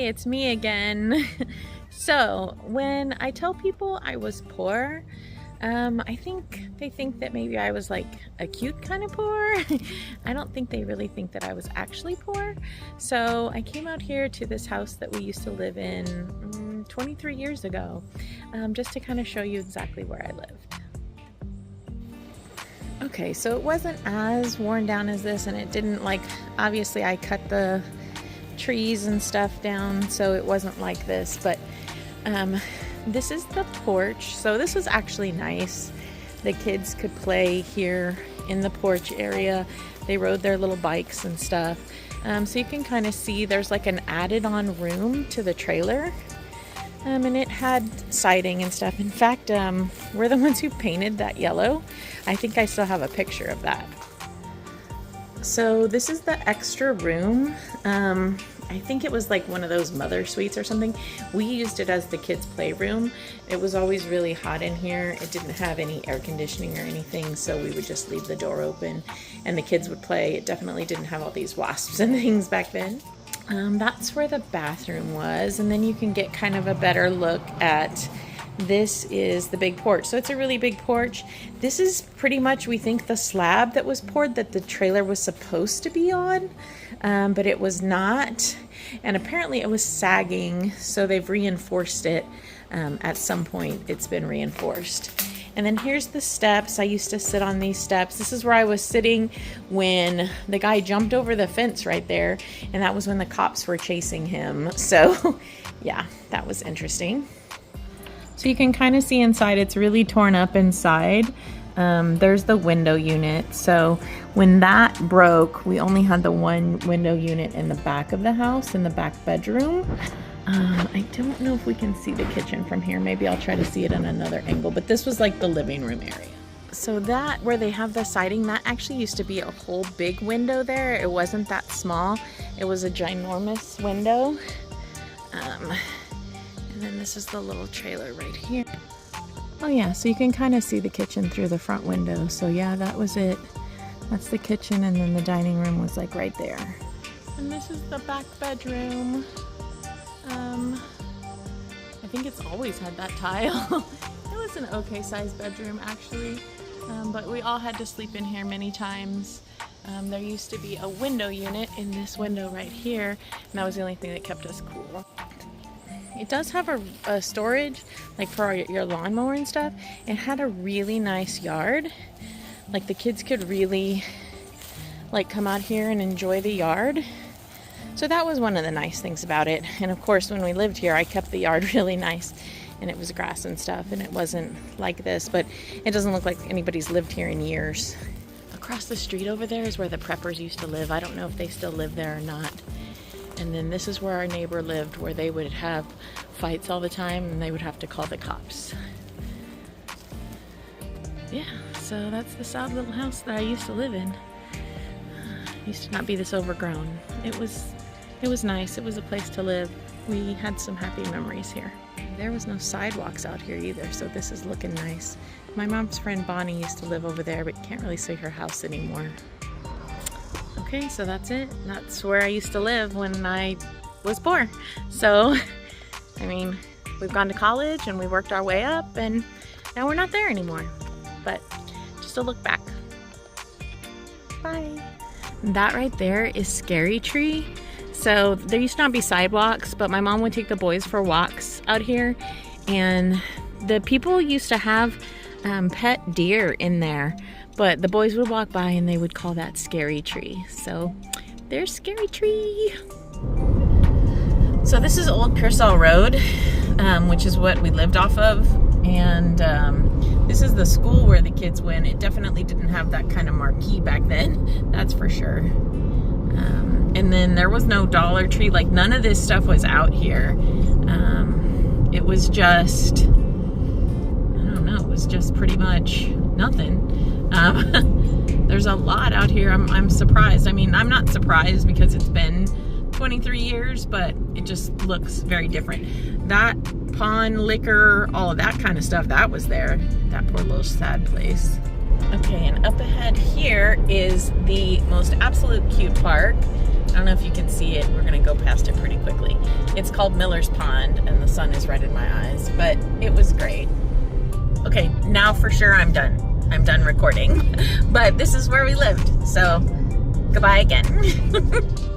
it's me again. So when I tell people I was poor, I think they think that maybe I was like a cute kind of poor. I don't think they really think that I was actually poor. So I came out here to this house that we used to live in 23 years ago, just to kind of show you exactly where I lived. Okay, so it wasn't as worn down as this, and it didn't obviously I cut the trees and stuff down, so it wasn't like this, but this is the porch. So this was actually nice. The kids could play here in the porch area. They rode their little bikes and stuff. So you can kind of see there's like an added on room to the trailer. And it had siding and stuff. In fact, we're the ones who painted that yellow. I think I still have a picture of that. So this is the extra room. I think it was like one of those mother suites or something. We used it as the kids' playroom. It was always really hot in here. It didn't have any air conditioning or anything, so we would just leave the door open and the kids would play. It definitely didn't have all these wasps and things back then. That's where the bathroom was, and then you can get kind of a better look at this is the big porch. So it's a really big porch. This is pretty much, we think, the slab that was poured that the trailer was supposed to be on, but it was not. And apparently it was sagging, so they've reinforced it. At some point it's been reinforced. And then here's the steps. I used to sit on these steps. This is where I was sitting when the guy jumped over the fence right there, and that was when the cops were chasing him. So yeah, that was interesting. So you can kind of see inside, it's really torn up inside. There's the window unit. So when that broke, we only had the one window unit in the back of the house, in the back bedroom. I don't know if we can see the kitchen from here. Maybe I'll try to see it in another angle, but this was like the living room area. So that, where they have the siding, that actually used to be a whole big window there. It wasn't that small. It was a ginormous window. And then this is the little trailer right here. Oh yeah, so you can kind of see the kitchen through the front window. So yeah, that was it. That's the kitchen, and then the dining room was like right there. And this is the back bedroom. I think it's always had that tile. It was an okay sized bedroom actually, but we all had to sleep in here many times. There used to be a window unit in this window right here, and that was the only thing that kept us cool. It does have a storage, like for your lawnmower and stuff. It had a really nice yard. Like the kids could really like come out here and enjoy the yard. So that was one of the nice things about it. And of course, when we lived here, I kept the yard really nice, and it was grass and stuff, and it wasn't like this, but it doesn't look like anybody's lived here in years. Across the street over there is where the preppers used to live. I don't know if they still live there or not. And then this is where our neighbor lived, where they would have fights all the time and they would have to call the cops. Yeah, so that's the sad little house that I used to live in. It used to not be this overgrown. It was nice. It was a place to live. We had some happy memories here. There was no sidewalks out here either, so this is looking nice. My mom's friend Bonnie used to live over there, but you can't really see her house anymore. Okay, so that's it. That's where I used to live when I was poor. So, I mean, we've gone to college and we worked our way up, and now we're not there anymore. But just a look back. Bye. That right there is Scary Tree. So there used to not be sidewalks, but my mom would take the boys for walks out here, and the people used to have pet deer in there. But the boys would walk by and they would call that Scary Tree. So there's Scary Tree. So this is Old Peol Road, which is what we lived off of. And this is the school where the kids went. It definitely didn't have that kind of marquee back then, that's for sure. And then there was no Dollar Tree. Like none of this stuff was out here. It was just, I don't know, it was just pretty much nothing. There's a lot out here. I'm surprised. I mean, I'm not surprised because it's been 23 years, but it just looks very different. That pond, liquor, all of that kind of stuff, that was there. That poor little sad place. Okay, and up ahead here is the most absolute cute park. don't know if you can see it. We're gonna go past it pretty quickly. It's called Miller's Pond, and the sun is right in my eyes, but it was great. Okay, now for sure I'm done. I'm done recording, but this is where we lived, so goodbye again.